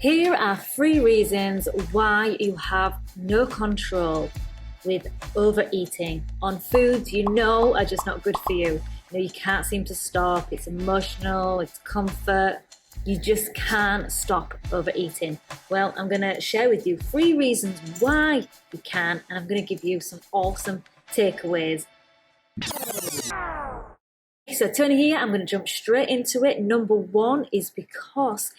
Here are 3 reasons why you have no control with overeating on foods you know are just not good for you. You can't seem to stop. It's emotional, it's comfort. You just can't stop overeating. Well, I'm going to share with you 3 reasons why you can, and I'm going to give you some awesome takeaways. So Toni here, I'm going to jump straight into it. Number 1 is because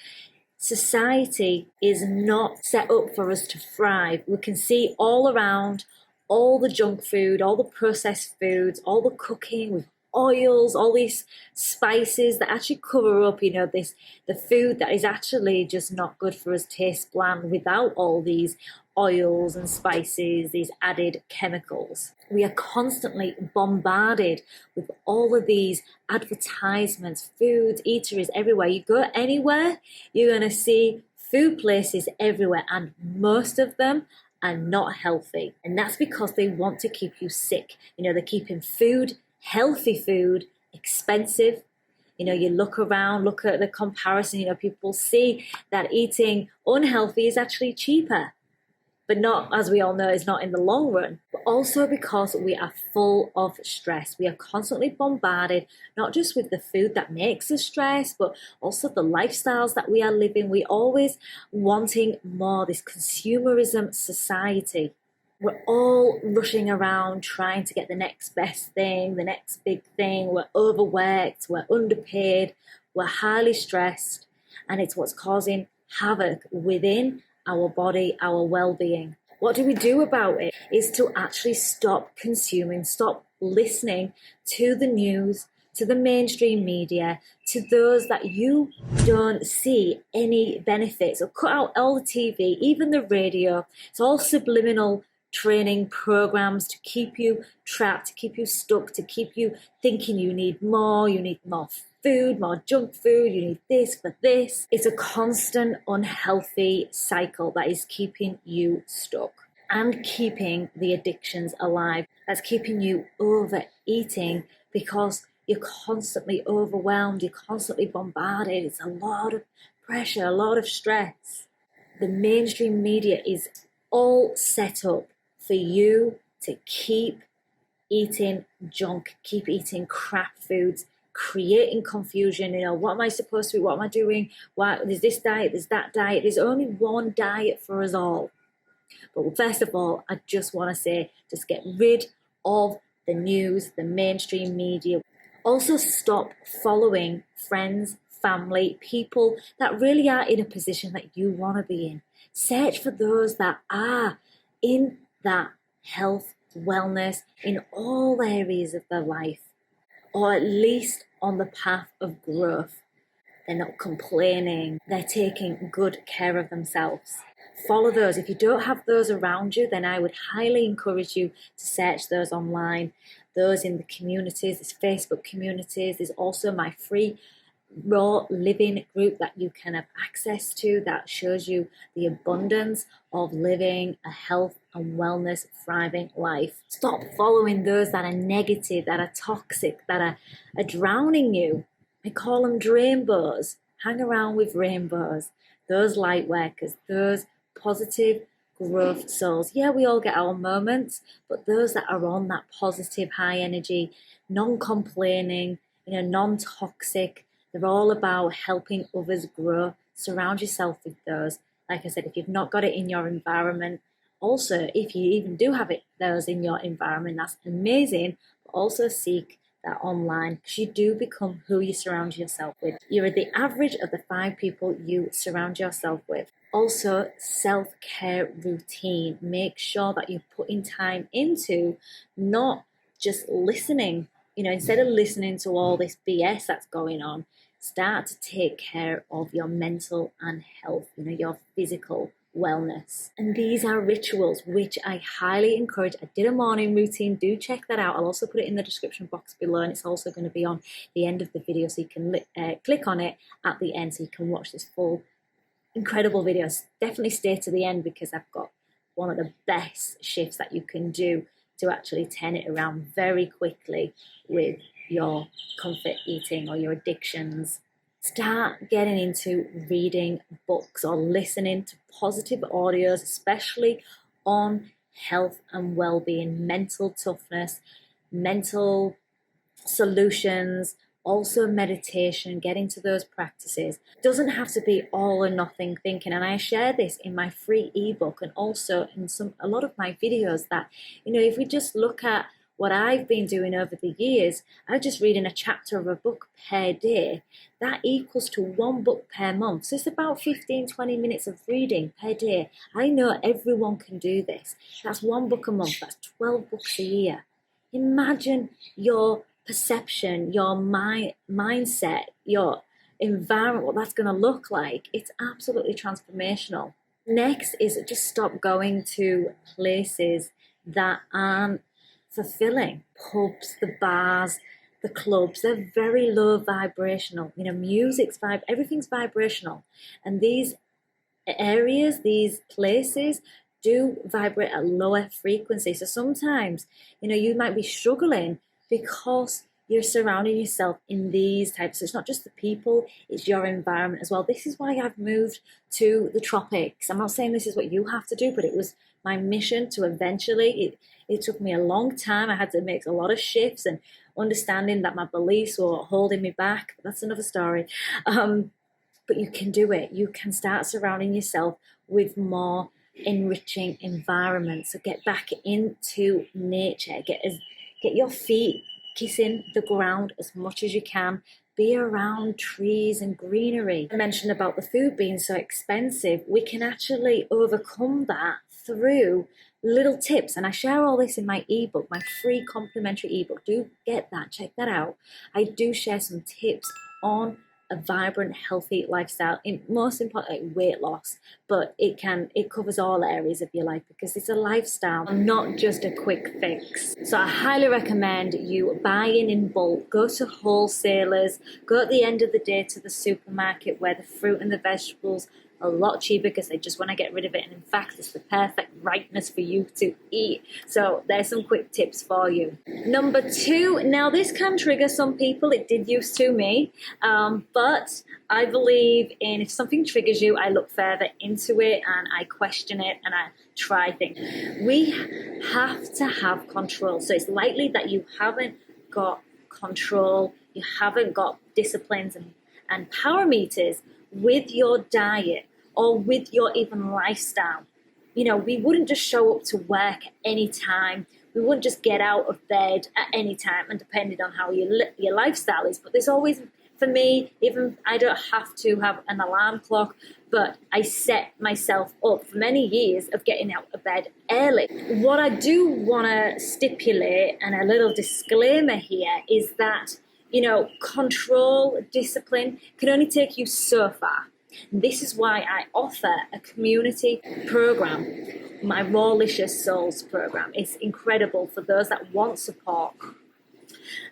society is not set up for us to thrive. We can see all around all the junk food, all the processed foods, all the cooking with oils, all these spices that actually cover up, the food that is actually just not good for us, tastes bland without all these oils and spices, these added chemicals. We are constantly bombarded with all of these advertisements, foods, eateries everywhere. You go anywhere, you're going to see food places everywhere, and most of them are not healthy. And that's because they want to keep you sick. They're keeping food, healthy food, expensive. You look around, look at the comparison, people see that eating unhealthy is actually cheaper. But not, as we all know, is not in the long run. But also because we are full of stress. We are constantly bombarded, not just with the food that makes us stress, but also the lifestyles that we are living. We're always wanting more, this consumerism society. We're all rushing around trying to get the next best thing, the next big thing. We're overworked, we're underpaid, we're highly stressed, and it's what's causing havoc within our body, our well-being. What do we do about it? Is to actually stop consuming, stop listening to the news, to the mainstream media, to those that you don't see any benefits, or cut out all the TV, even the radio. It's all subliminal training programs to keep you trapped, to keep you stuck, to keep you thinking you need more food, more junk food, you need this for this. It's a constant unhealthy cycle that is keeping you stuck and keeping the addictions alive. That's keeping you overeating because you're constantly overwhelmed, you're constantly bombarded. It's a lot of pressure, a lot of stress. The mainstream media is all set up for you to keep eating junk, keep eating crap foods, creating confusion. What am I supposed to eat? What am I doing? Why there's this diet, there's that diet. There's only one diet for us all. But first of all, I just want to say, just get rid of the news, the mainstream media. Also stop following friends, family, people that really are in a position that you want to be in. Search for those that are in that health, wellness, in all areas of their life, or at least on the path of growth. They're not complaining. They're taking good care of themselves. Follow those. If you don't have those around you, then I would highly encourage you to search those online, those in the communities. There's Facebook communities. There's also my free Raw Living group that you can have access to that shows you the abundance of living a health and wellness thriving life. Stop following those that are negative, that are toxic, that are drowning you. I call them rainbows. Hang around with rainbows, those light workers, those positive growth souls. Yeah, we all get our moments, but those that are on that positive high energy, non-complaining, non-toxic, they're all about helping others grow. Surround yourself with those. Like I said, if you've not got it in your environment, also, if you even do have those in your environment, that's amazing. But also seek that online, because you do become who you surround yourself with. You're the average of the 5 people you surround yourself with. Also, self-care routine. Make sure that you're putting time into not just listening. Instead of listening to all this BS that's going on, start to take care of your mental and health, your physical wellness. And these are rituals which I highly encourage. I did a morning routine. Do check that out. I'll also put it in the description box below, and it's also going to be on the end of the video, so you can click on it at the end so you can watch this full incredible video. Definitely stay to the end because I've got one of the best shifts that you can do to actually turn it around very quickly with your comfort eating or your addictions Start getting into reading books or listening to positive audios, especially on health and well-being, mental toughness, mental solutions, also meditation. Get into those practices. It doesn't have to be all or nothing thinking, and I share this in my free ebook and also in a lot of my videos, that if we just look at what I've been doing over the years, I'm just reading a chapter of a book per day. That equals to one book per month. So it's about 15-20 minutes of reading per day. I know everyone can do this. That's one book a month. That's 12 books a year. Imagine your perception, your mindset, your environment, what that's going to look like. It's absolutely transformational. Next is just stop going to places that aren't fulfilling. Pubs, the bars, the clubs, they're very low vibrational. Music's everything's vibrational. And these areas, these places do vibrate at lower frequency. So sometimes, you might be struggling because you're surrounding yourself in these types. So it's not just the people, it's your environment as well. This is why I've moved to the tropics. I'm not saying this is what you have to do, but it was my mission to eventually, it took me a long time. I had to make a lot of shifts and understanding that my beliefs were holding me back. That's another story. But you can do it. You can start surrounding yourself with more enriching environments. So get back into nature. Get your feet kissing the ground as much as you can. Be around trees and greenery. I mentioned about the food being so expensive. We can actually overcome that through little tips. And I share all this in my ebook, my free complimentary ebook. Do get that. Check that out. I do share some tips on a vibrant, healthy lifestyle, most importantly weight loss, but it covers all areas of your life because it's a lifestyle, not just a quick fix. So I highly recommend you buy in bulk, go to wholesalers, go at the end of the day to the supermarket where the fruit and the vegetables are a lot cheaper because they just want to get rid of it, and in fact it's the perfect ripeness for you to eat. So there's some quick tips for you. Number 2, now this can trigger some people, it did used to me, but I believe in, if something triggers you, I look further into it and I question it and I try things. We have to have control. So it's likely that you haven't got control, you haven't got disciplines and parameters with your diet or with your even lifestyle. We wouldn't just show up to work at any time. We wouldn't just get out of bed at any time, and depending on how your lifestyle is. But there's always, for me, even I don't have to have an alarm clock, but I set myself up for many years of getting out of bed early. What I do want to stipulate, and a little disclaimer here, is that control, discipline can only take you so far. This is why I offer a community program, my Rawlicious Souls program. It's incredible for those that want support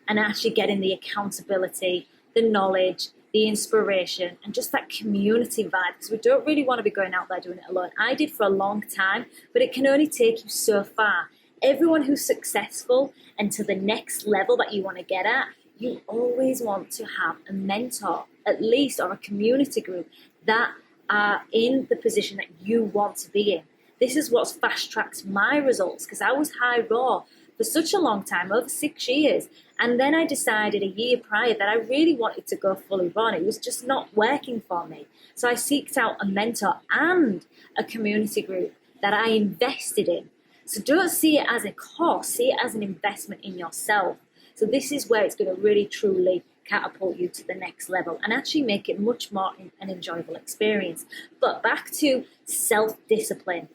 and actually getting the accountability, the knowledge, the inspiration, and just that community vibe, because we don't really want to be going out there doing it alone. I did for a long time, but it can only take you so far. Everyone who's successful and to the next level that you want to get at, you always want to have a mentor, at least, or a community group that are in the position that you want to be in. This is what's fast-tracked my results, because I was high raw for such a long time, over 6 years. And then I decided a year prior that I really wanted to go fully raw. It was just not working for me. So I sought out a mentor and a community group that I invested in. So don't see it as a cost, see it as an investment in yourself. So this is where it's going to really, truly catapult you to the next level and actually make it much more an enjoyable experience. But back to self-discipline,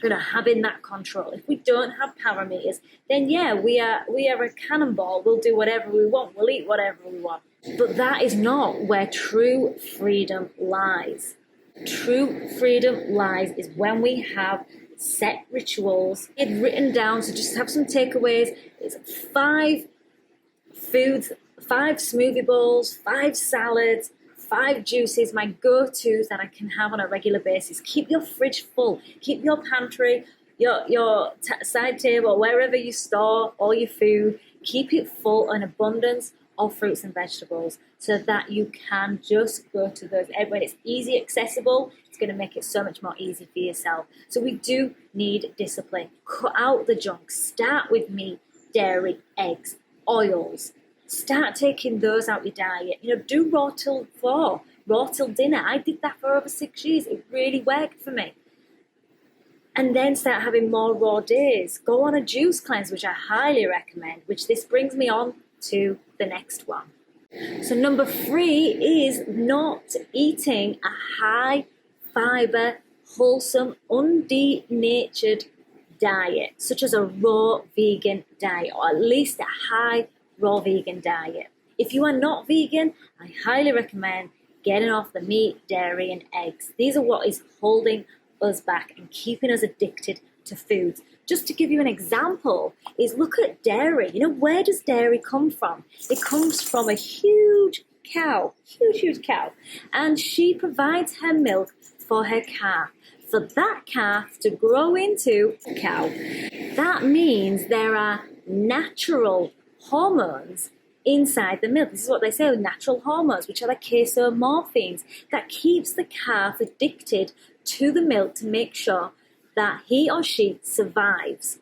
having that control. If we don't have parameters, then yeah, we are a cannonball. We'll do whatever we want. We'll eat whatever we want. But that is not where true freedom lies. True freedom lies is when we have set rituals, it's written down. So just have some takeaways. It's 5 foods, 5 smoothie bowls, 5 salads, 5 juices, my go-tos that I can have on a regular basis. Keep your fridge full. Keep your pantry, your side table, wherever you store all your food, keep it full, an abundance of fruits and vegetables. so that you can just go to those. When it's easy accessible, it's going to make it so much more easy for yourself. So we do need discipline. Cut out the junk. Start with meat, dairy, eggs, oils. Start taking those out your diet. Do raw till 4, raw till dinner. I did that for over 6 years. It really worked for me. And then start having more raw days. Go on a juice cleanse, which I highly recommend, which this brings me on to the next one. So number 3 is not eating a high fiber, wholesome, undenatured diet, such as a raw vegan diet, or at least a high raw vegan diet. If you are not vegan, I highly recommend getting off the meat, dairy, and eggs. These are what is holding us back and keeping us addicted to foods. Just to give you an example, is look at dairy. Where does dairy come from? It comes from a huge cow, huge cow, and she provides her milk for her calf. For that calf to grow into a cow, that means there are natural hormones inside the milk. This is what they say, natural hormones, which are the casomorphins, that keeps the calf addicted to the milk to make sure that he or she survives.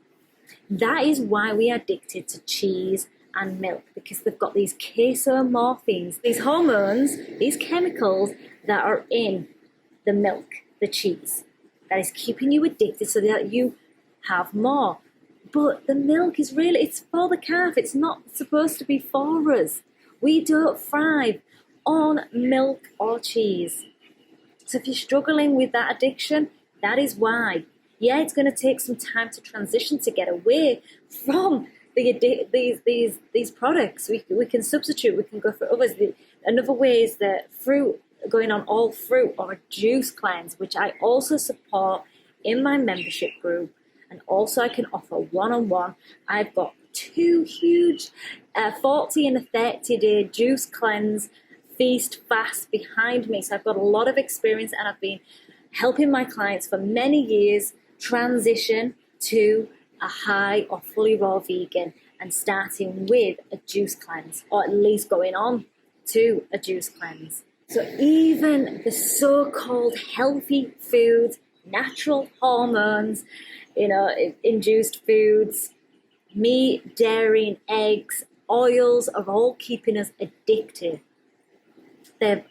That is why we are addicted to cheese and milk, because they've got these casomorphins, these hormones, these chemicals that are in the milk, the cheese, that is keeping you addicted so that you have more. But the milk is really, it's for the calf. It's not supposed to be for us. We don't thrive on milk or cheese. So if you're struggling with that addiction, that is why. Yeah, it's going to take some time to transition to get away from these products. We can substitute, we can go for others. Another way is the fruit, going on all fruit or a juice cleanse, which I also support in my membership group. And also I can offer one-on-one. I've got 2 huge 40 and a 30-day juice cleanse feast fast behind me. So I've got a lot of experience, and I've been helping my clients for many years transition to a high or fully raw vegan, and starting with a juice cleanse, or at least going on to a juice cleanse. So even the so-called healthy foods, natural hormones, induced foods, meat, dairy, and eggs, oils are all keeping us addicted. They're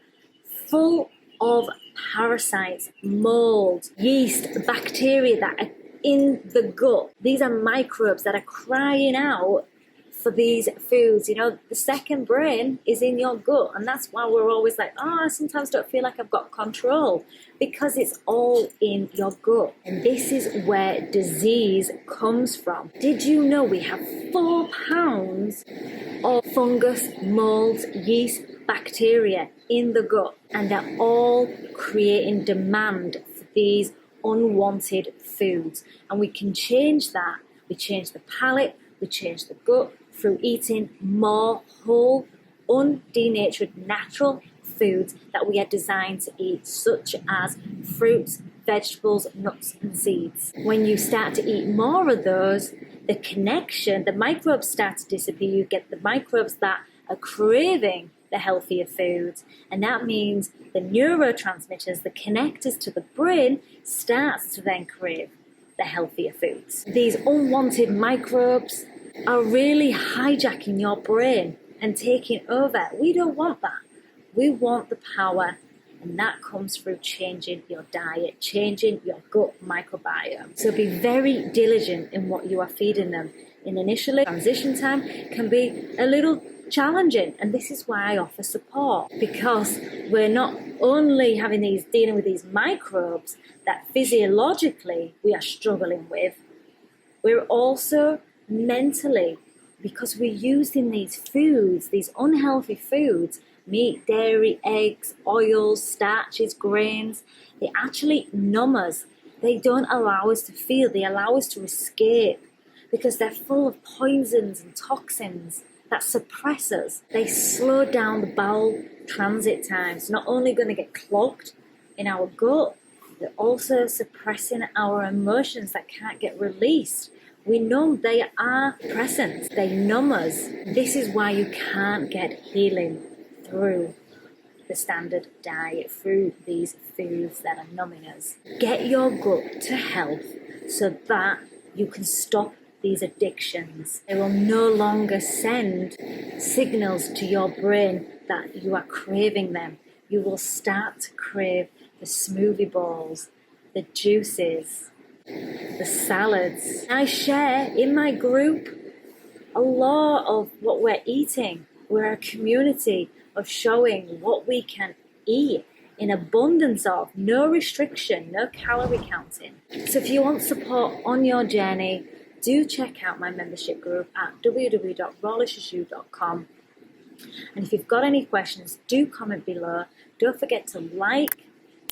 full of parasites, mold, yeast, bacteria that are in the gut. These are microbes that are crying out for these foods. The second brain is in your gut, and that's why we're always like, I sometimes don't feel like I've got control, because it's all in your gut. And this is where disease comes from. Did you know we have 4 pounds of fungus, mold, yeast, bacteria in the gut, and they're all creating demand for these unwanted foods? And we can change that. We change the palate, we change the gut through eating more whole, undenatured, natural foods that we are designed to eat, such as fruits, vegetables, nuts, and seeds. When you start to eat more of those, the connection, the microbes start to disappear. You get the microbes that are craving the healthier foods, and that means the neurotransmitters, the connectors to the brain, starts to then crave the healthier foods. These unwanted microbes are really hijacking your brain and taking over. We don't want that. We want the power, and that comes through changing your diet, changing your gut microbiome. So be very diligent in what you are feeding them. In initially, transition time can be a little challenging, and this is why I offer support, because we're not only dealing with these microbes that physiologically we are struggling with, we're also mentally, because we're using these foods, these unhealthy foods, meat, dairy, eggs, oils, starches, grains, they actually numb us. They don't allow us to feel, they allow us to escape, because they're full of poisons and toxins that suppress us. They slow down the bowel transit times. Not only going to get clogged in our gut, they're also suppressing our emotions that can't get released. We know they are present. They numb us. This is why you can't get healing through the standard diet, through these foods that are numbing us. Get your gut to health so that you can stop these addictions. They will no longer send signals to your brain that you are craving them. You will start to crave the smoothie bowls, the juices, the salads. I share in my group a lot of what we're eating. We're a community of showing what we can eat in abundance of, no restriction, no calorie counting. So if you want support on your journey, do check out my membership group at www.rawliciousYou.com. And if you've got any questions, do comment below. Don't forget to like,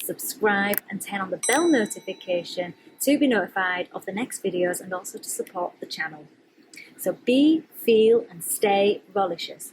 subscribe, and turn on the bell notification to be notified of the next videos and also to support the channel. So be, feel, and stay Rawlicious.